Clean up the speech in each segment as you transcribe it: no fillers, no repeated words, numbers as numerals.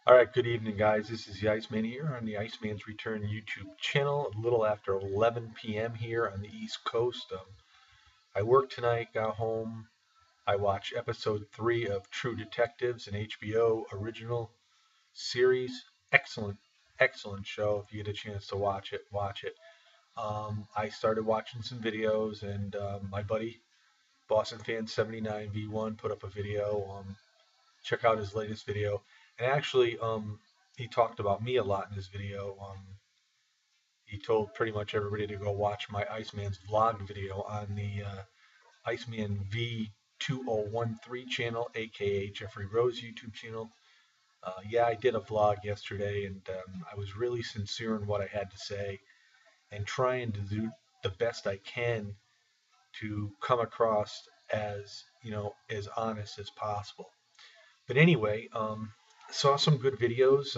All right, good evening, guys. This is the Iceman here on the Iceman's Return YouTube channel. A little after 11 p.m. here on the East Coast. I worked tonight, got home. I watched episode 3 of True Detectives, an HBO original series. Excellent, excellent show. If you get a chance to watch it, watch it. I started watching some videos, and my buddy, Boston Fan 79 V1, put up a video. Check out his latest video. And actually, he talked about me a lot in his video. He told pretty much everybody to go watch my Iceman's vlog video on the Iceman V2013 channel, aka Jeffrey Rose YouTube channel. Yeah, I did a vlog yesterday, and I was really sincere in what I had to say and trying to do the best I can to come across as as honest as possible. But anyway, saw some good videos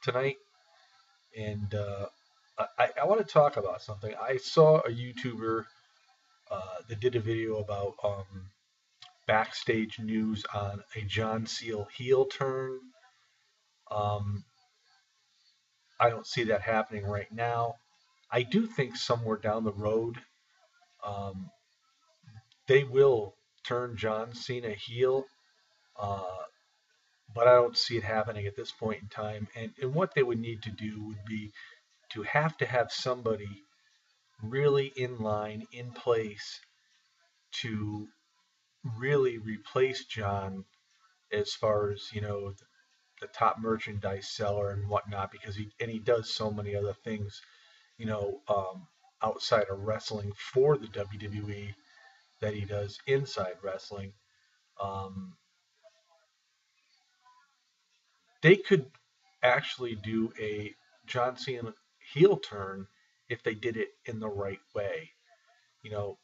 tonight, and I want to talk about something. I saw a YouTuber that did a video about backstage news on a John Cena heel turn. Um, I don't see that happening right now. I do think somewhere down the road, um, they will turn John Cena heel, uh, but I don't see it happening at this point in time. And what they would need to do would be to have somebody really in line, in place to really replace John as far as, the top merchandise seller and whatnot, because he does so many other things, you know, um, outside of wrestling for the WWE that he does inside wrestling. Um, they could actually do a John Cena heel turn if they did it in the right way. You know,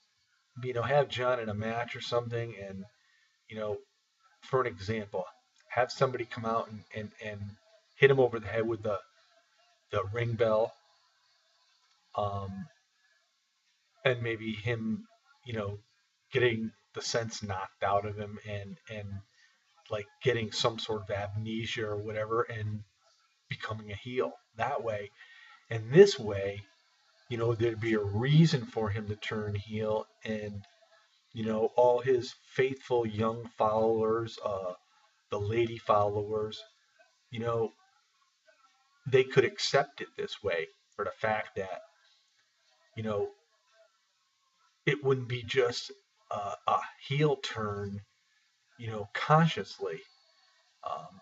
have John in a match or something, and you know, for an example, have somebody come out and hit him over the head with the ring bell, um, and maybe him, you know, getting the sense knocked out of him and like getting some sort of amnesia or whatever and becoming a heel that way. And this way, there'd be a reason for him to turn heel, and all his faithful young followers, the lady followers, you know, they could accept it this way for the fact that, you know, it wouldn't be just a heel turn, consciously.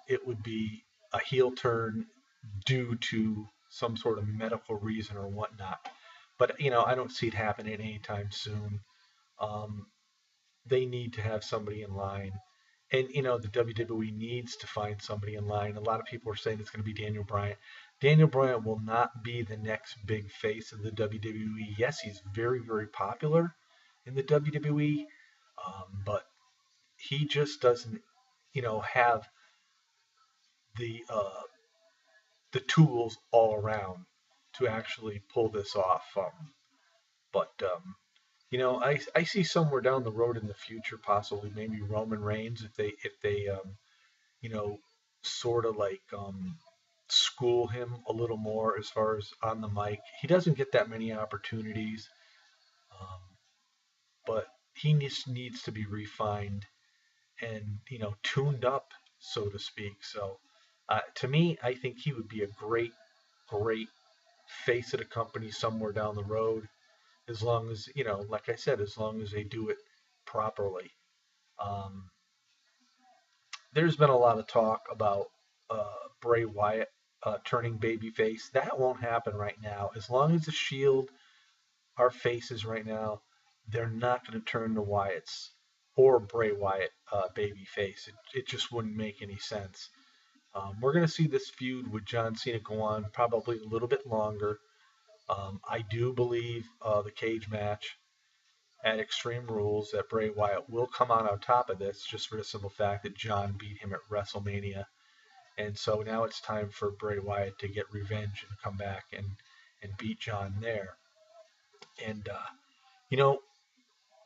It would be a heel turn due to some sort of medical reason or whatnot. But, I don't see it happening anytime soon. Um, they need to have somebody in line. And, the WWE needs to find somebody in line. A lot of people are saying it's going to be Daniel Bryan. Daniel Bryan will not be the next big face of the WWE. Yes, he's very, very popular in the WWE, but he just doesn't, have the the tools all around to actually pull this off. But I see somewhere down the road in the future, possibly maybe Roman Reigns, if they you know, sort of like school him a little more as far as on the mic. He doesn't get that many opportunities, um, but he needs to be refined and tuned up, so to speak. So to me, I think he would be a great face of the company somewhere down the road, as long as like I said, as long as they do it properly. Um, there's been a lot of talk about Bray Wyatt turning babyface. That won't happen right now. As long as the Shield are faces right now, they're not going to turn the Wyatts or Bray Wyatt babyface. It just wouldn't make any sense. We're going to see this feud with John Cena go on probably a little bit longer. I do believe the cage match at Extreme Rules that Bray Wyatt will come out on top of this, just for the simple fact that John beat him at WrestleMania. And so now it's time for Bray Wyatt to get revenge and come back and beat John there. And, you know,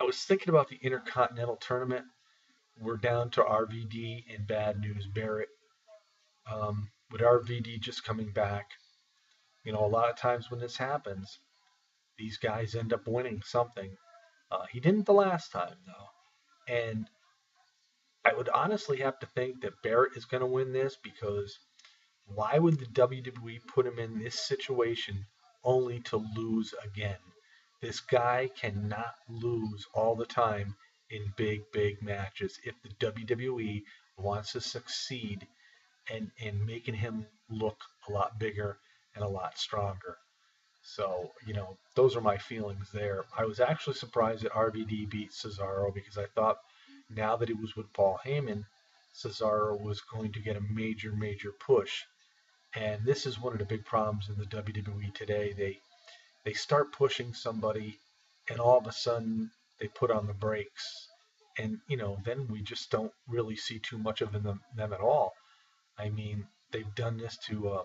I was thinking about the Intercontinental Tournament. We're down to RVD and Bad News Barrett. With RVD just coming back, a lot of times when this happens, these guys end up winning something. He didn't the last time though, and I would honestly have to think that Barrett is going to win this because why would the WWE put him in this situation only to lose again? This guy cannot lose all the time in big, big matches if the WWE wants to succeed and making him look a lot bigger and a lot stronger. So, those are my feelings there. I was actually surprised that RVD beat Cesaro because I thought now that he was with Paul Heyman, Cesaro was going to get a major, major push. And this is one of the big problems in the WWE today. They start pushing somebody, and all of a sudden they put on the brakes, and then we just don't really see too much of them at all. I mean, they've done this to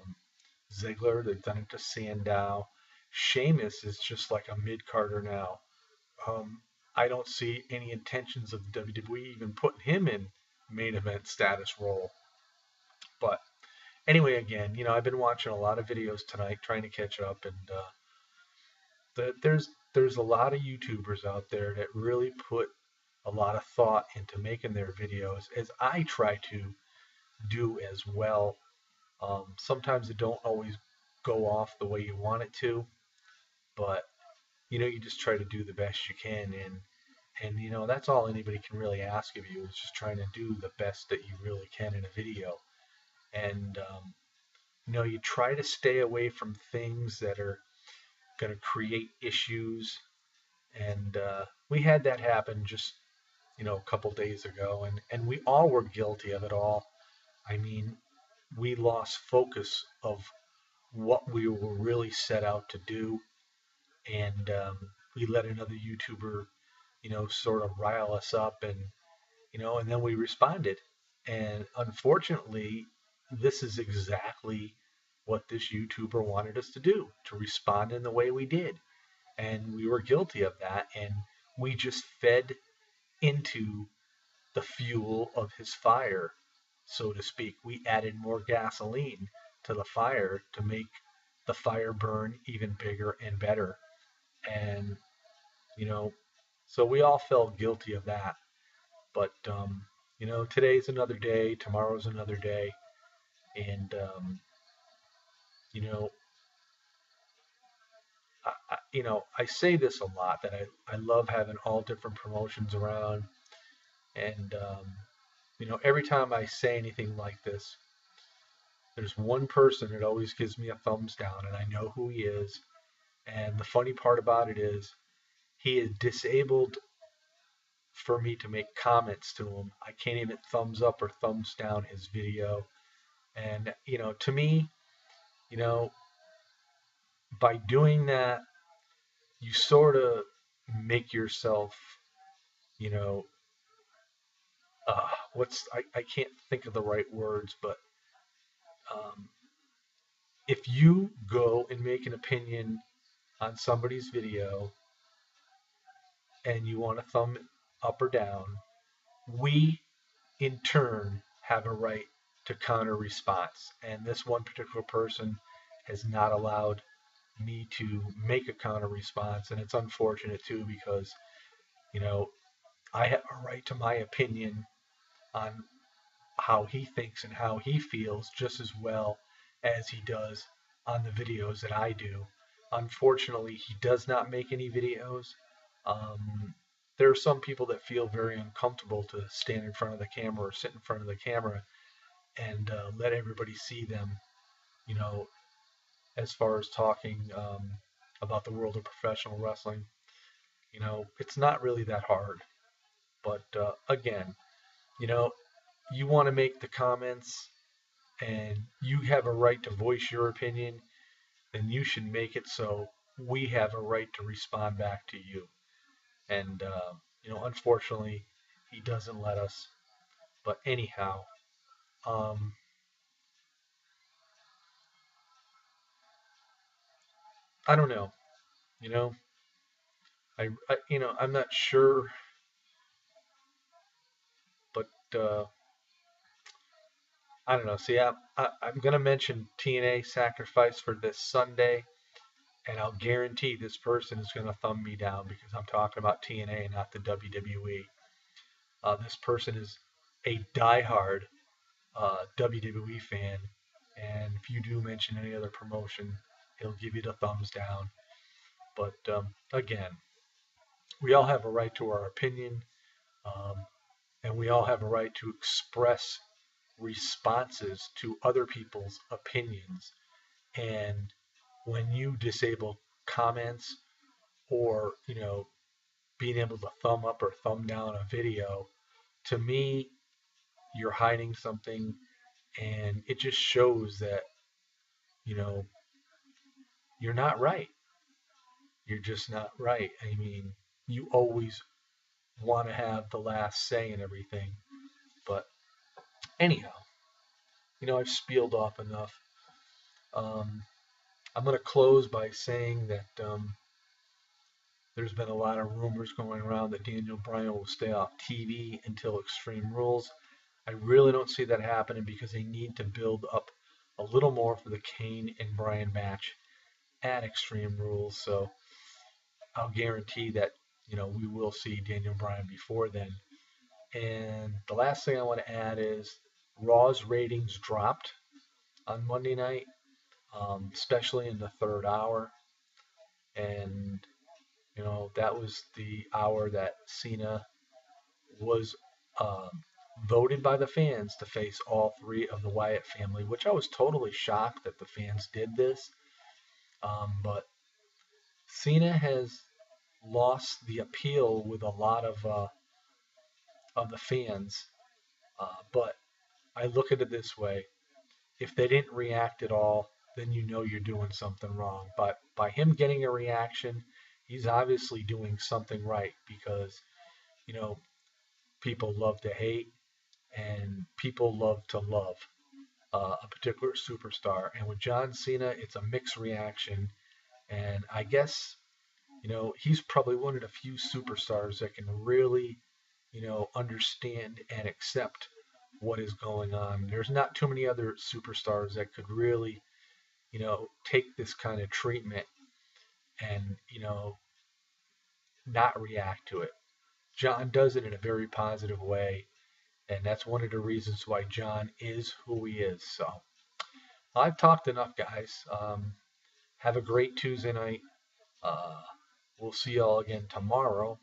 Ziggler, they've done it to Sandow. Sheamus is just like a mid Carter now. Um, I don't see any intentions of the WWE even putting him in main event status role. But anyway, again, I've been watching a lot of videos tonight, trying to catch up, and there's a lot of YouTubers out there that really put a lot of thought into making their videos, as I try to do as well. Sometimes it don't always go off the way you want it to, but you just try to do the best you can, and that's all anybody can really ask of you is just trying to do the best that you really can in a video. And you try to stay away from things that are going to create issues. And we had that happen just a couple days ago, and we all were guilty of it all. I mean, we lost focus of what we were really set out to do, and we let another YouTuber, sort of rile us up, and then we responded. And unfortunately, this is exactly what this YouTuber wanted us to do, to respond in the way we did. And we were guilty of that, and we just fed into the fuel of his fire, so to speak. We added more gasoline to the fire to make the fire burn even bigger and better. And, you know, so we all felt guilty of that. But, today's another day, tomorrow's another day. And, you know, I say this a lot that I love having all different promotions around. And, every time I say anything like this, there's one person that always gives me a thumbs down, and I know who he is. And the funny part about it is, he is disabled for me to make comments to him. I can't even thumbs up or thumbs down his video. And, to me, you know, by doing that, you sort of make yourself, you know, I can't think of the right words, but um, if you go and make an opinion on somebody's video and you want to thumb it up or down, we in turn have a right to counter response. And this one particular person has not allowed me to make a counter response. And it's unfortunate too, because, you know, I have a right to my opinion on how he thinks and how he feels just as well as he does on the videos that I do. Unfortunately, he does not make any videos. Um, there are some people that feel very uncomfortable to stand in front of the camera or sit in front of the camera and let everybody see them, you know, as far as talking about the world of professional wrestling. It's not really that hard. But again, you know, you want to make the comments and you have a right to voice your opinion, then you should make it so we have a right to respond back to you. And, unfortunately, he doesn't let us. But anyhow, um, I don't know. You know, I'm not sure, but I don't know. See, I'm going to mention TNA Sacrifice for this Sunday, and I'll guarantee this person is going to thumb me down because I'm talking about TNA and not the WWE. This person is a diehard WWE fan, and if you do mention any other promotion, he'll give you the thumbs down. But again, we all have a right to our opinion, um, and we all have a right to express responses to other people's opinions. And when you disable comments or, being able to thumb up or thumb down a video, to me, you're hiding something, and it just shows that, you know, you're not right. You're just not right. I mean, you always want to have the last say in everything. But anyhow, I've spieled off enough. Um, I'm going to close by saying that there's been a lot of rumors going around that Daniel Bryan will stay off TV until Extreme Rules. I really don't see that happening because they need to build up a little more for the Kane and Bryan match at Extreme Rules. So I'll guarantee that, we will see Daniel Bryan before then. And the last thing I want to add is Raw's ratings dropped on Monday night, especially in the third hour. And, that was the hour that Cena was um, voted by the fans to face all three of the Wyatt family, which I was totally shocked that the fans did this. But Cena has lost the appeal with a lot of the fans. But I look at it this way: if they didn't react at all, then you're doing something wrong. But by him getting a reaction, he's obviously doing something right because you know people love to hate and people love to love a particular superstar. And with John Cena, it's a mixed reaction. And I guess, he's probably one of the few superstars that can really, understand and accept what is going on. There's not too many other superstars that could really, take this kind of treatment and, not react to it. John does it in a very positive way. And that's one of the reasons why John is who he is. So I've talked enough, guys. Have a great Tuesday night. Uh, we'll see y'all again tomorrow.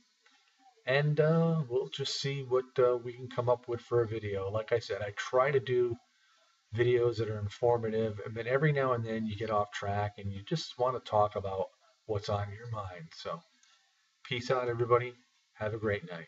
And we'll just see what we can come up with for a video. Like I said, I try to do videos that are informative, and then every now and then you get off track and you just want to talk about what's on your mind. So, peace out, everybody. Have a great night.